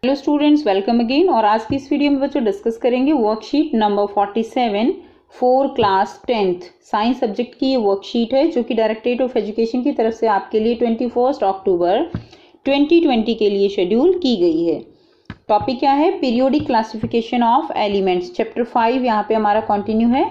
Hello students, welcome again. और आज की इस वीडियो में बच्चों डिस्कस करेंगे worksheet number 47 for class 10th science subject की ये वर्कशीट है जो कि डायरेक्टरेट ऑफ एजुकेशन की तरफ से आपके लिए 21 अक्टूबर 2020 के लिए शेड्यूल की गई है। टॉपिक क्या है? Periodic classification of elements. Chapter 5 यहाँ पे हमारा कंटिन्यू है।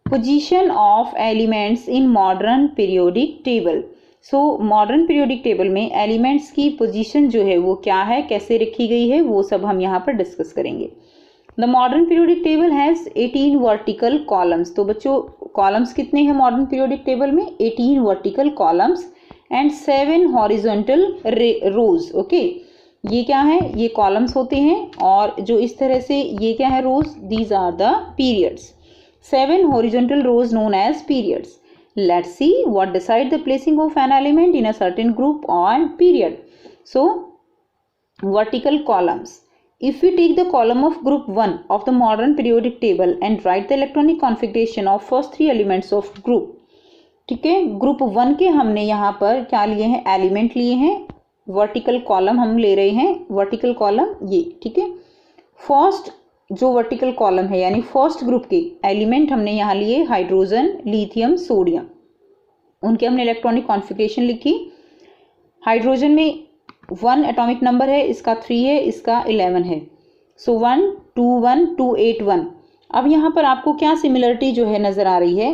Position of elements in modern periodic table. So modern periodic table में एलिमेंट्स की पोजीशन जो है वो क्या है, कैसे रखी गई है, वो सब हम यहाँ पर डिस्कस करेंगे। The modern periodic table has 18 vertical columns. तो बच्चों कॉलम्स कितने हैं मॉडर्न पीरियोडिक टेबल में? 18 vertical columns and 7 horizontal rows. Okay, ये क्या है? ये कॉलम्स होते हैं और जो इस तरह से ये क्या है? Rows. These are the periods. 7 horizontal rows known as periods. Let's see what decide the placing of an element in a certain group or period. So, vertical columns. If we take the column of group 1 of the modern periodic table and write the electronic configuration of first 3 elements of group. ठीक है, group 1 के हमने यहाँ पर क्या लिए हैं? Element लिए हैं। वर्टिकल कॉलम हम ले रहे हैं, वर्टिकल कॉलम ये। ठीक है, फर्स्ट जो वर्टिकल कॉलम है यानी फर्स्ट ग्रुप के एलिमेंट हमने यहाँ लिए हाइड्रोजन, लिथियम, सोडियम। उनके हमने इलेक्ट्रॉनिक कॉन्फ़िगरेशन लिखी। हाइड्रोजन में 1 एटॉमिक नंबर है, इसका 3 है, इसका 11 है। सो 1 2 1 2 8 1। अब यहाँ पर आपको क्या सिमिलरिटी जो है नज़र आ रही है?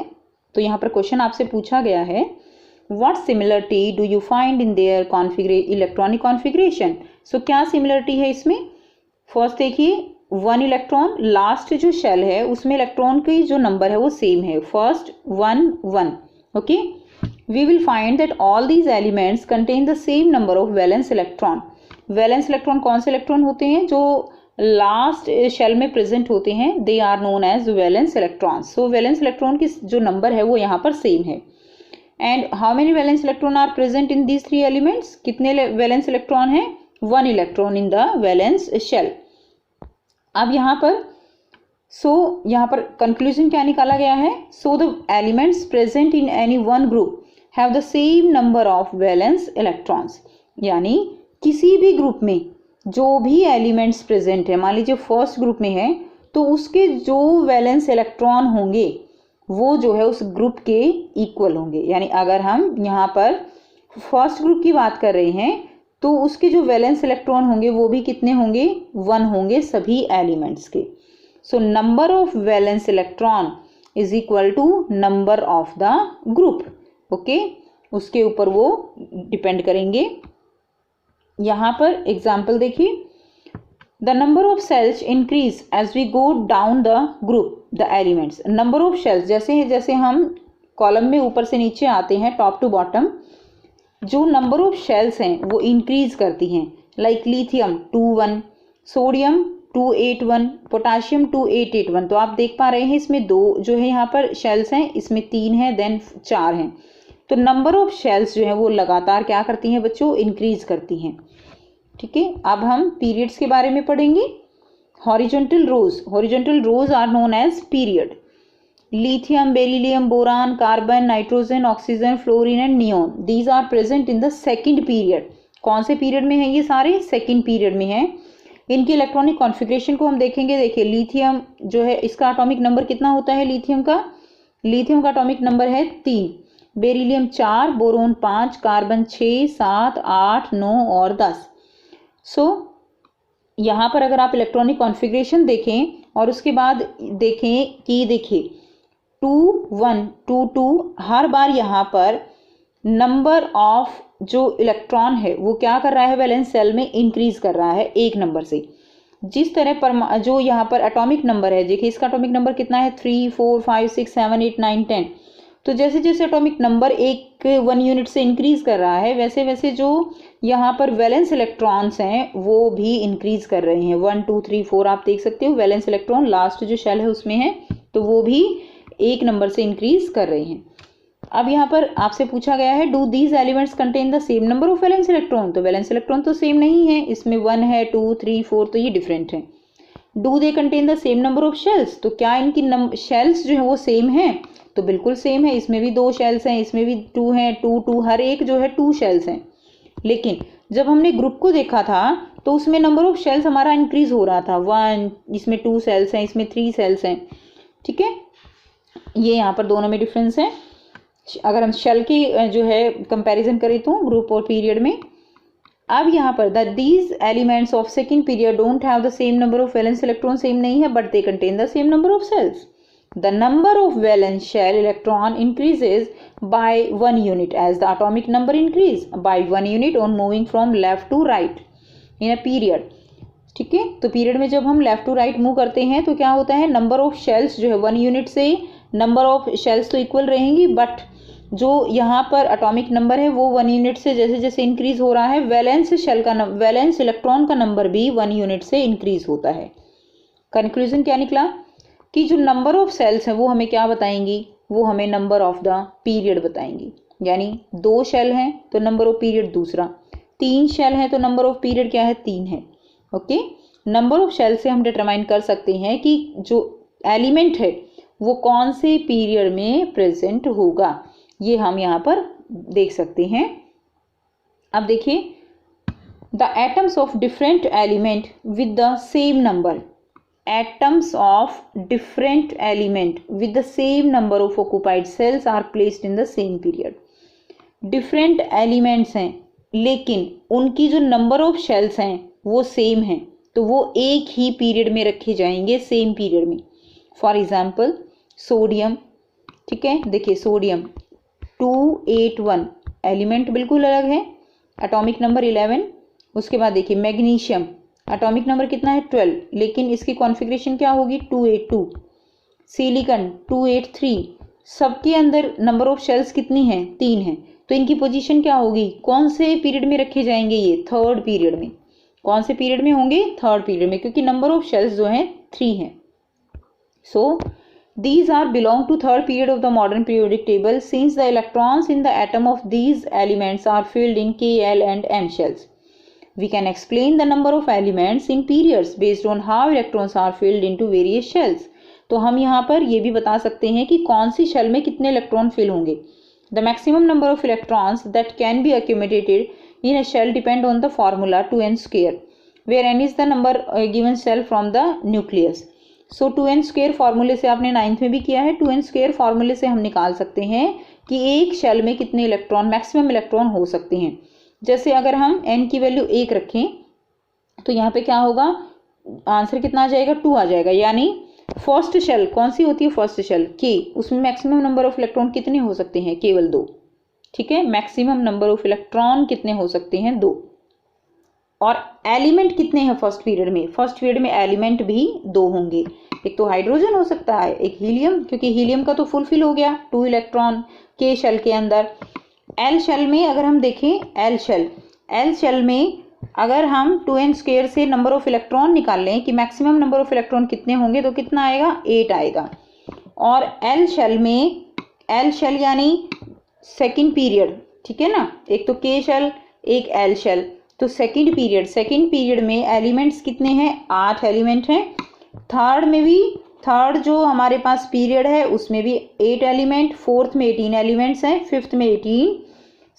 तो यहाँ पर क्वेश्चन आपसे पूछा गया है, what similarity do you find in their electronic configuration. So क्या सिमिलरिटी है इसमें? फर्स्ट देखिए, 1 इलेक्ट्रॉन, लास्ट जो शेल है उसमें इलेक्ट्रॉन की जो नंबर है वो सेम है, first 1 1। Okay, we will find that all these elements contain the same number of valence electron. Valence electron कौन से इलेक्ट्रॉन होते हैं? जो लास्ट शेल में प्रेजेंट होते हैं, they are known as valence electrons. So valence electron की जो नंबर है वो यहाँ पर सेम है। And how many valence electron are present in these 3 elements? कितने वैलेंस इलेक्ट्रॉन हैं? 1 electron in the valence shell. अब यहाँ पर यहाँ पर कंक्लूजन क्या निकाला गया है? So the elements present in any one group have the same number of valence electrons. यानी किसी भी ग्रुप में जो भी एलिमेंट्स प्रेजेंट है, मान लीजिए फर्स्ट ग्रुप में है, तो उसके जो वैलेंस इलेक्ट्रॉन होंगे वो जो है उस ग्रुप के इक्वल होंगे। यानी अगर हम यहाँ पर फर्स्ट ग्रुप की बात कर रहे हैं तो उसके जो वैलेंस इलेक्ट्रॉन होंगे वो भी कितने होंगे? 1 होंगे सभी एलिमेंट्स के। So number of valence electron is equal to number of the group. Okay, उसके ऊपर वो डिपेंड करेंगे। यहाँ पर एग्जाम्पल देखिए, the number of shells increase as we go down the group the elements. Number of shells जैसे जैसे हम कॉलम में ऊपर से नीचे आते हैं, टॉप टू बॉटम, जो नंबर ऑफ शेल्स हैं वो इंक्रीज करती हैं। Like lithium 2 1, sodium 2 8 1, potassium 2 8 8 1। तो आप देख पा रहे हैं इसमें 2 जो है यहाँ पर शेल्स हैं, इसमें 3 हैं, देन 4 हैं। तो नंबर ऑफ शेल्स जो है वो लगातार क्या करती हैं बच्चों? इंक्रीज करती हैं। ठीक है, अब हम पीरियड्स के बारे में पढ़ेंगे। Horizontal rows are known as period. Lithium, beryllium, boron, carbon, nitrogen, oxygen, fluorine and neon, these are present in the second period. कौन से पीरियड में है ये सारे? सेकंड पीरियड में है। इनकी इलेक्ट्रॉनिक कॉन्फ़िगरेशन को हम देखेंगे। देखिए लिथियम जो है इसका एटॉमिक नंबर कितना होता है? लिथियम का एटॉमिक नंबर है 3, बेरिलियम 4, बोरोन 5, कार्बन 6, 7, 8, 9 और 10। सो यहाँ पर अगर आप इलेक्ट्रॉनिक कॉन्फ़िगरेशन देखें और उसके बाद देखें कि देखिए 2 1 2 2, हर बार यहाँ पर नंबर ऑफ जो इलेक्ट्रॉन है वो क्या कर रहा है? वैलेंस सेल में इंक्रीज कर रहा है एक नंबर से। जिस तरह पर जो यहाँ पर एटॉमिक नंबर है, देखिए इसका एटॉमिक नंबर कितना है? 3 4 5 6 7 8 9 10। तो जैसे जैसे एटॉमिक नंबर 1 यूनिट से इंक्रीज कर रहा है वैसे वैसे जो यहाँ पर वैलेंस इलेक्ट्रॉन्स हैं वो भी इंक्रीज कर रहे हैं। 1 2 3 4 आप देख सकते हो वैलेंस इलेक्ट्रॉन लास्ट जो शेल है उसमें है, तो वो भी एक नंबर से इंक्रीज कर रहे हैं। अब यहाँ पर आपसे पूछा गया है, do these elements contain the same number of valence electron. तो वैलेंस इलेक्ट्रॉन तो सेम नहीं है, इसमें 1 है, 2 3 4, तो ये डिफरेंट है। Do they contain the same number of shells. तो क्या इनकी शेल्स जो है वो सेम है? तो बिल्कुल सेम है। इसमें भी 2 शेल्स हैं, इसमें भी 2 हैं, 2 2, हर एक जो है 2 शेल्स हैं। लेकिन जब हमने ग्रुप को देखा था तो उसमें नंबर ऑफ शेल्स हमारा इंक्रीज हो रहा था, 1, इसमें 2 सेल्स हैं, इसमें 3 सेल्स हैं, ठीक है। ये यहाँ पर दोनों में डिफरेंस है। अगर हम शेल की जो है कंपैरिजन करें तो ग्रुप और पीरियड में। अब यहाँ पर these elements of second period don't have the same number of valence electron, same नहीं है, but they contain the same number of shells. The number of valence shell electron increases by 1 unit as the atomic number increase by 1 unit on moving from left to right in a period, ठीक है। तो period में जब हम left to right move करते हैं तो क्या होता है, नंबर ऑफ शेल्स जो है 1 यूनिट से नंबर ऑफ शेल्स तो इक्वल रहेंगी, बट जो यहाँ पर एटॉमिक नंबर है वो 1 यूनिट से जैसे जैसे इंक्रीज हो रहा है, वैलेंस इलेक्ट्रॉन का नंबर भी 1 यूनिट से इंक्रीज होता है। कंक्लूजन क्या निकला कि जो नंबर ऑफ सेल्स है वो हमें क्या बताएंगी, वो हमें नंबर ऑफ द पीरियड बताएंगी। यानी 2 शेल हैं तो नंबर ऑफ पीरियड दूसरा, 3 शेल हैं तो नंबर ऑफ पीरियड क्या है, 3 है। ओके, नंबर ऑफ शेल से हम डिटरमाइन कर सकते हैं कि जो एलिमेंट है वो कौन से पीरियड में प्रेजेंट होगा, ये हम यहाँ पर देख सकते हैं। अब देखिए, the atoms of different element with the same number, atoms of different element with the same number of occupied shells are placed in the same period. Different elements हैं लेकिन उनकी जो नंबर ऑफ शेल्स हैं वो same हैं, तो वो एक ही पीरियड में रखे जाएंगे, सेम पीरियड में। फॉर एग्जाम्पल सोडियम, ठीक है, देखिए सोडियम 281 एलिमेंट बिल्कुल अलग है, एटॉमिक नंबर 11। उसके बाद देखिए मैग्नीशियम, एटॉमिक नंबर कितना है 12, लेकिन इसकी कॉन्फ़िगरेशन क्या होगी 282। सिलिकॉन 283, सबके अंदर नंबर ऑफ शेल्स कितनी हैं, 3 हैं, तो इनकी पोजीशन क्या होगी, कौन से पीरियड में रखे जाएंगे, ये 3rd पीरियड में। कौन से पीरियड में होंगे, 3rd पीरियड में, क्योंकि नंबर ऑफ शेल्स जो हैं 3 हैं। सो these are belong to 3rd period of the modern periodic table since the electrons in the atom of these elements are filled in K, L and M shells. We can explain the number of elements in periods based on how electrons are filled into various shells. तो हम यहाँ पर ये भी बता सकते हैं कि कौन सी शेल में कितने इलेक्ट्रॉन फिल होंगे। The maximum number of electrons that can be accumulated in a shell depend on the formula 2n square, where n is the number given shell from the nucleus. So 2n square फार्मूले से आपने 9th में भी किया है, 2n square फार्मूले से हम निकाल सकते हैं कि एक शेल में कितने इलेक्ट्रॉन, मैक्सिमम इलेक्ट्रॉन हो सकते हैं। जैसे अगर हम n की वैल्यू 1 रखें तो यहाँ पे क्या होगा, आंसर कितना आ जाएगा, 2 आ जाएगा। यानी फर्स्ट शेल कौन सी होती है, फर्स्ट शेल K, उसमें मैक्सिमम नंबर ऑफ इलेक्ट्रॉन कितने हो सकते हैं, केवल 2, ठीक है। मैक्सिमम नंबर ऑफ इलेक्ट्रॉन कितने हो सकते हैं, 2। और एलिमेंट कितने हैं फर्स्ट पीरियड में, फर्स्ट पीरियड में एलिमेंट भी 2 होंगे। एक तो हाइड्रोजन हो सकता है, एक हीलियम, क्योंकि हीलियम का तो फुलफिल हो गया 2 इलेक्ट्रॉन के शेल के अंदर। एल शेल में अगर हम देखें, एल शेल में अगर हम 2n स्क्वायर से नंबर ऑफ इलेक्ट्रॉन निकाल लें कि मैक्सिमम नंबर ऑफ इलेक्ट्रॉन कितने होंगे, तो कितना आएगा, 8 आएगा। और एल शेल में, एल शेल यानी सेकेंड पीरियड, ठीक है ना, एक तो के शेल एक एल शेल, तो सेकेंड पीरियड में एलिमेंट्स कितने हैं, 8 एलिमेंट हैं। थर्ड में भी, थर्ड जो हमारे पास पीरियड है उसमें भी 8 एलिमेंट, 4th में 18 एलिमेंट्स हैं, 5th में 18,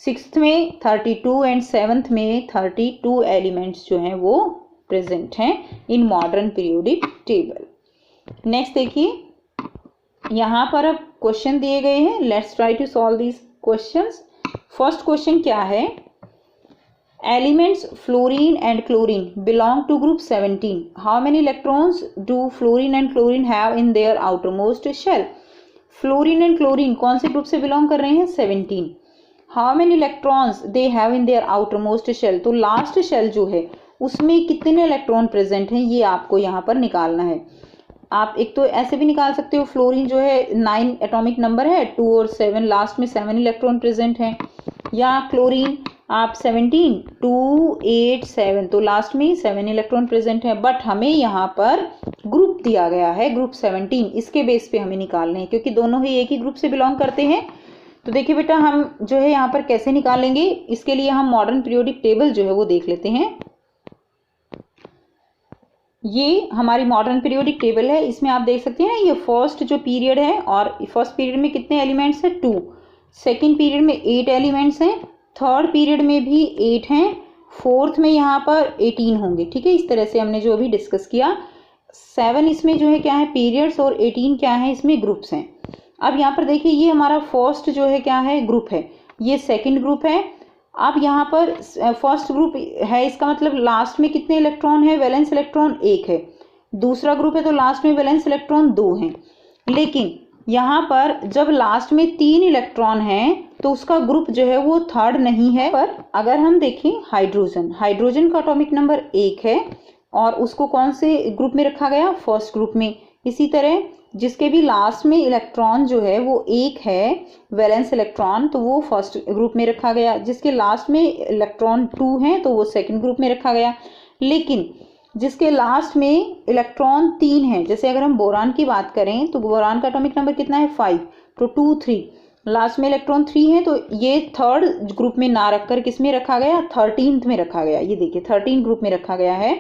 6th में 32 एंड 7th में 32 एलिमेंट्स जो हैं वो प्रेजेंट हैं in modern periodic table. Next देखिए, यहाँ पर अब क्वेश्चन दिए गए हैं, let's try to solve these questions. First question क्या है, Elements fluorine and chlorine belong to group 17. How many electrons do fluorine and chlorine have in their outermost shell? Fluorine and chlorine कौन से group से belong कर रहे हैं, 17. How many electrons they have in their outermost shell? तो last shell जो है उसमें कितने इलेक्ट्रॉन प्रेजेंट हैं, ये आपको यहाँ पर निकालना है। आप एक तो ऐसे भी निकाल सकते हो, फ्लोरीन जो है 9 एटॉमिक नंबर है, 2 और 7, लास्ट में 7 इलेक्ट्रॉन प्रेजेंट हैं। या क्लोरीन आप 17, 2, 8, 7, तो लास्ट में 7 इलेक्ट्रॉन प्रेजेंट है। बट हमें यहाँ पर ग्रुप दिया गया है, ग्रुप 17, इसके बेस पे हमें निकालने हैं क्योंकि दोनों ही एक ही ग्रुप से बिलोंग करते हैं। तो देखिए बेटा, हम जो है यहाँ पर कैसे निकालेंगे, इसके लिए हम मॉडर्न पीरियोडिक टेबल जो है वो देख लेते हैं। ये हमारी मॉडर्न पीरियोडिक टेबल है, इसमें आप देख सकते हैं ये फर्स्ट जो पीरियड है, और फर्स्ट पीरियड में कितने एलिमेंट्स हैं, 2, सेकेंड पीरियड में 8 एलिमेंट्स हैं, थर्ड पीरियड में भी 8 हैं, फोर्थ में यहाँ पर 18 होंगे, ठीक है। इस तरह से हमने जो अभी डिस्कस किया। 7 इसमें जो है क्या है पीरियड्स, और 18 क्या है इसमें ग्रुप्स हैं। अब यहाँ पर देखिए ये हमारा फर्स्ट जो है क्या है ग्रुप है, ये सेकंड ग्रुप है। अब यहाँ पर फर्स्ट ग्रुप है, इसका मतलब लास्ट में कितने इलेक्ट्रॉन है, वैलेंस इलेक्ट्रॉन 1 है। दूसरा ग्रुप है तो लास्ट में वैलेंस इलेक्ट्रॉन 2 हैं। लेकिन यहाँ पर जब लास्ट में 3 इलेक्ट्रॉन हैं तो उसका ग्रुप जो है वो थर्ड नहीं है। पर अगर हम देखें हाइड्रोजन का एटॉमिक नंबर 1 है और उसको कौन से ग्रुप में रखा गया, फर्स्ट ग्रुप में। इसी तरह जिसके भी लास्ट में इलेक्ट्रॉन जो है वो 1 है वैलेंस इलेक्ट्रॉन, तो वो फर्स्ट ग्रुप में रखा गया। जिसके लास्ट में इलेक्ट्रॉन 2 हैं तो वो सेकंड ग्रुप में रखा गया। लेकिन जिसके लास्ट में इलेक्ट्रॉन 3 है, जैसे अगर हम बोरान की बात करें तो बोरान का एटॉमिक नंबर कितना है 5, तो 2 3 लास्ट में इलेक्ट्रॉन 3 है, तो ये थर्ड ग्रुप में ना रखकर किस में रखा गया, 13th में रखा गया। ये देखिए 13 ग्रुप में रखा गया है,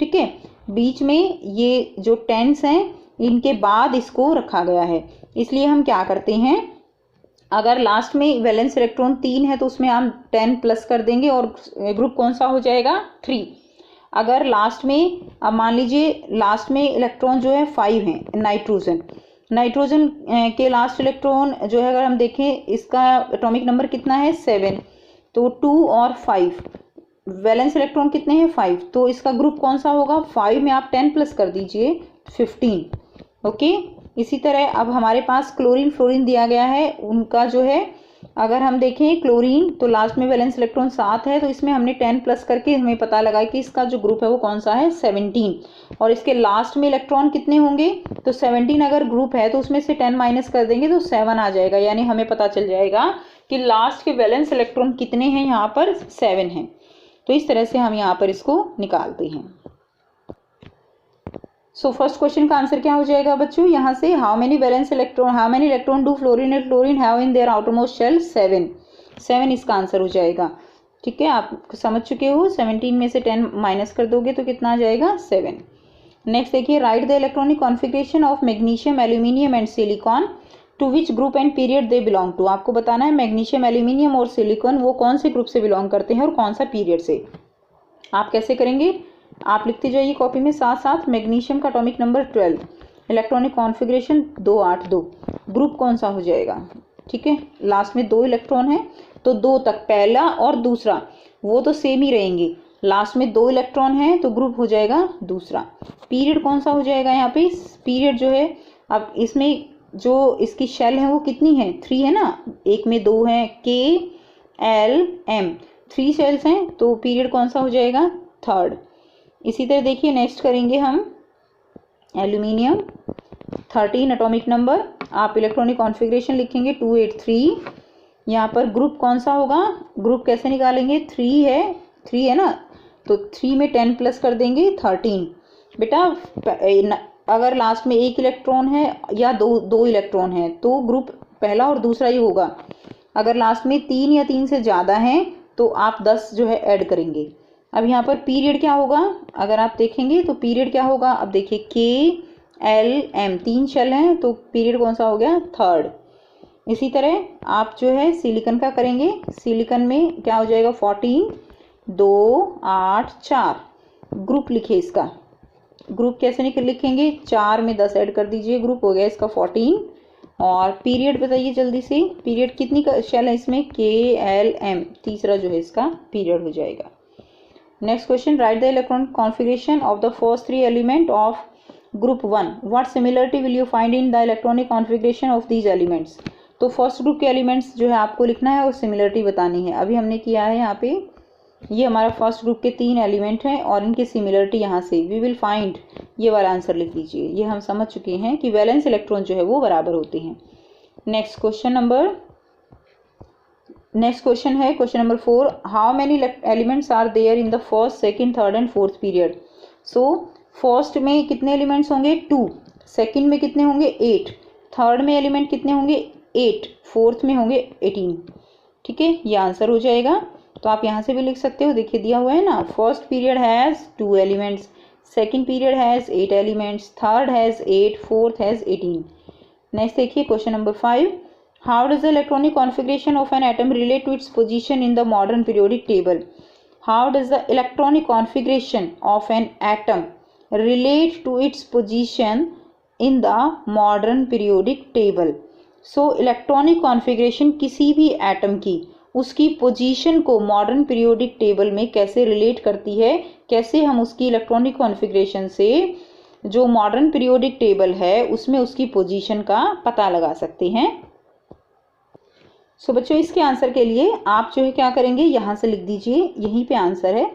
ठीक है। बीच में ये जो 10s हैं इनके बाद इसको रखा गया है। इसलिए हम क्या करते हैं, अगर लास्ट में वैलेंस इलेक्ट्रॉन 3 है तो उसमें हम 10 प्लस कर देंगे और ग्रुप कौन सा हो जाएगा 3। अगर लास्ट में, अब मान लीजिए लास्ट में इलेक्ट्रॉन जो है 5 है, नाइट्रोजन के लास्ट इलेक्ट्रॉन जो है अगर हम देखें इसका एटॉमिक नंबर कितना है 7, तो 2 और 5 वैलेंस इलेक्ट्रॉन कितने हैं 5, तो इसका ग्रुप कौन सा होगा, 5 में आप 10 प्लस कर दीजिए 15, ओके। इसी तरह अब हमारे पास क्लोरीन फ्लोरीन दिया गया है, उनका जो है अगर हम देखें क्लोरीन तो लास्ट में वैलेंस इलेक्ट्रॉन 7 है, तो इसमें हमने 10 प्लस करके हमें पता लगा कि इसका जो ग्रुप है वो कौन सा है 17, और इसके लास्ट में इलेक्ट्रॉन कितने होंगे, तो 17 अगर ग्रुप है तो उसमें से 10 माइनस कर देंगे तो 7 आ जाएगा। यानी हमें पता चल जाएगा कि लास्ट के वैलेंस इलेक्ट्रॉन कितने हैं, यहाँ पर 7 हैं। तो इस तरह से हम यहाँ पर इसको निकालते हैं। सो फर्स्ट क्वेश्चन का आंसर क्या हो जाएगा बच्चों, यहाँ से how many electron do fluorine and chlorine have in their outermost shell, 7 इसका आंसर हो जाएगा, ठीक है। आप समझ चुके हो, 17 में से 10 माइनस कर दोगे तो कितना आ जाएगा 7। नेक्स्ट देखिए, write the electronic configuration of magnesium, aluminium and silicon to which group and period they belong to. आपको बताना है मैग्नीशियम, एल्यूमिनियम और सिलिकॉन वो कौन से ग्रुप से बिलोंग करते हैं और कौन सा पीरियड से। आप कैसे करेंगे, आप लिखते जाइए कॉपी में साथ साथ। मैग्नीशियम का atomic number 12, electronic configuration 282, group कौन सा हो जाएगा, ठीक है। लास्ट में 2 इलेक्ट्रॉन है तो 2 तक, पहला और दूसरा वो तो सेम ही रहेंगे। लास्ट में 2 इलेक्ट्रॉन है तो ग्रुप हो जाएगा दूसरा। पीरियड कौन सा हो जाएगा, यहाँ पे पीरियड जो है, अब इसमें जो इसकी शेल है वो कितनी है 3 है ना, एक में 2 है, KLM 3 शेल्स हैं, तो पीरियड कौन सा हो जाएगा थर्ड। इसी तरह देखिए नेक्स्ट करेंगे हम एल्यूमिनियम, 13 एटॉमिक नंबर, आप इलेक्ट्रॉनिक कॉन्फ़िगरेशन लिखेंगे 283। यहाँ पर ग्रुप कौन सा होगा, ग्रुप कैसे निकालेंगे, 3 है ना, तो 3 में 10 प्लस कर देंगे 13। बेटा अगर लास्ट में 1 इलेक्ट्रॉन है या 2 इलेक्ट्रॉन है तो ग्रुप पहला और दूसरा ही होगा। अगर लास्ट में 3 या 3 से ज़्यादा हैं तो आप 10 जो है ऐड करेंगे। अब यहाँ पर पीरियड क्या होगा, अगर आप देखेंगे तो पीरियड क्या होगा, अब देखिए KLM 3 शेल हैं तो पीरियड कौन सा हो गया थर्ड। इसी तरह आप जो है सिलिकॉन का करेंगे, सिलिकॉन में क्या हो जाएगा 14, 2, 8, 4, ग्रुप लिखिए इसका। ग्रुप कैसे लिखेंगे, 4 में 10 ऐड कर दीजिए, ग्रुप हो गया इसका 14। और पीरियड बताइए जल्दी से, पीरियड कितनी का शेल है इसमें, KLM, तीसरा जो है इसका पीरियड हो जाएगा। Next question, right the electronic configuration of the first 3 element of group 1, what similarity will you find in the electronic configuration of these elements. तो फर्स्ट ग्रुप के एलिमेंट्स जो है आपको लिखना है और सिमिलरिटी बतानी है। अभी हमने किया है यहाँ पे, ये हमारा फर्स्ट ग्रुप के 3 एलिमेंट हैं और इनकी सिमिलरिटी यहाँ से वी विल फाइंड, ये वाला आंसर लिख लीजिए। ये हम समझ चुके हैं कि वैलेंस इलेक्ट्रॉन जो है वो बराबर होते हैं। नेक्स्ट क्वेश्चन है question number 4, how many elements are there in the first, second, third and fourth period. So first में कितने एलिमेंट्स होंगे 2, सेकंड में कितने होंगे 8, थर्ड में एलिमेंट कितने होंगे 8, फोर्थ में होंगे 18, ठीक है। ये आंसर हो जाएगा। तो आप यहाँ से भी लिख सकते हो, देखिए दिया हुआ है ना, first period has 2 elements, second period has 8 elements, third has 8, fourth has 18। Next देखिए question number 5, how does the electronic configuration of an atom relate to its position in the modern periodic table. How does the electronic configuration of an atom relate to its position in the modern periodic table. So electronic configuration किसी भी atom की उसकी position को modern periodic table में कैसे relate करती है, कैसे हम उसकी इलेक्ट्रॉनिक कॉन्फ़िगरेशन से जो मॉडर्न पीरियोडिक टेबल है उसमें उसकी पोजीशन का पता लगा सकते हैं। सो बच्चों इसके आंसर के लिए आप जो है क्या करेंगे, यहाँ से लिख दीजिए, यहीं पे आंसर है।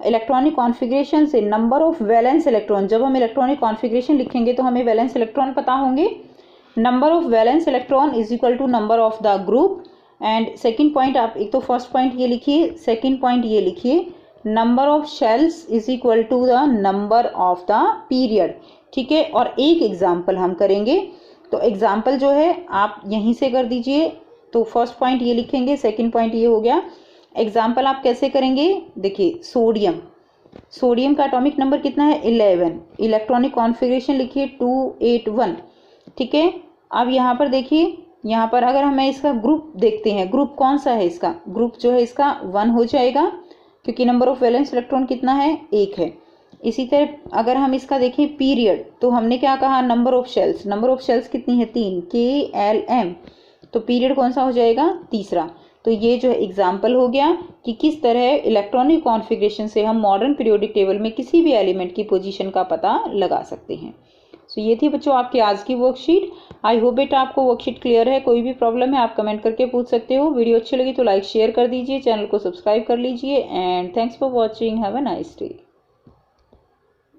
इलेक्ट्रॉनिक कॉन्फ़िगरेशन से नंबर ऑफ वैलेंस इलेक्ट्रॉन, जब हम इलेक्ट्रॉनिक कॉन्फ़िगरेशन लिखेंगे तो हमें वैलेंस इलेक्ट्रॉन पता होंगे। Number of valence electron is equal to number of the group. And second point, आप एक तो फर्स्ट पॉइंट ये लिखिए, सेकेंड पॉइंट ये लिखिए, number of shells is equal to the number of the period. ठीक है, और एक एग्जाम्पल हम करेंगे, तो एग्जाम्पल जो है आप यहीं से कर दीजिए। तो फर्स्ट पॉइंट ये लिखेंगे, सेकेंड पॉइंट ये हो गया। एग्जाम्पल आप कैसे करेंगे, देखिए सोडियम, सोडियम का एटॉमिक नंबर कितना है 11, इलेक्ट्रॉनिक कॉन्फ़िगरेशन लिखिए 281। ठीक है, अब यहाँ पर देखिए, यहाँ पर अगर हमें इसका ग्रुप देखते हैं, ग्रुप कौन सा है इसका, ग्रुप जो है इसका 1 हो जाएगा क्योंकि नंबर ऑफ वैलेंस इलेक्ट्रॉन कितना है 1 है। इसी तरह अगर हम इसका देखें पीरियड, तो हमने क्या कहा, number of shells, number of shells कितनी है 3, KLM, तो पीरियड कौन सा हो जाएगा तीसरा। तो ये जो है एग्जाम्पल हो गया कि किस तरह इलेक्ट्रॉनिक कॉन्फ़िगरेशन से हम मॉडर्न पीरियोडिक टेबल में किसी भी एलिमेंट की पोजीशन का पता लगा सकते हैं। सो ये थी बच्चों आपकी आज की वर्कशीट। आई होप बेटा आपको वर्कशीट क्लियर है। कोई भी प्रॉब्लम है आप कमेंट करके पूछ सकते हो। वीडियो अच्छी लगी तो लाइक शेयर कर दीजिए, चैनल को सब्सक्राइब कर लीजिए and thanks for watching. Have a nice day.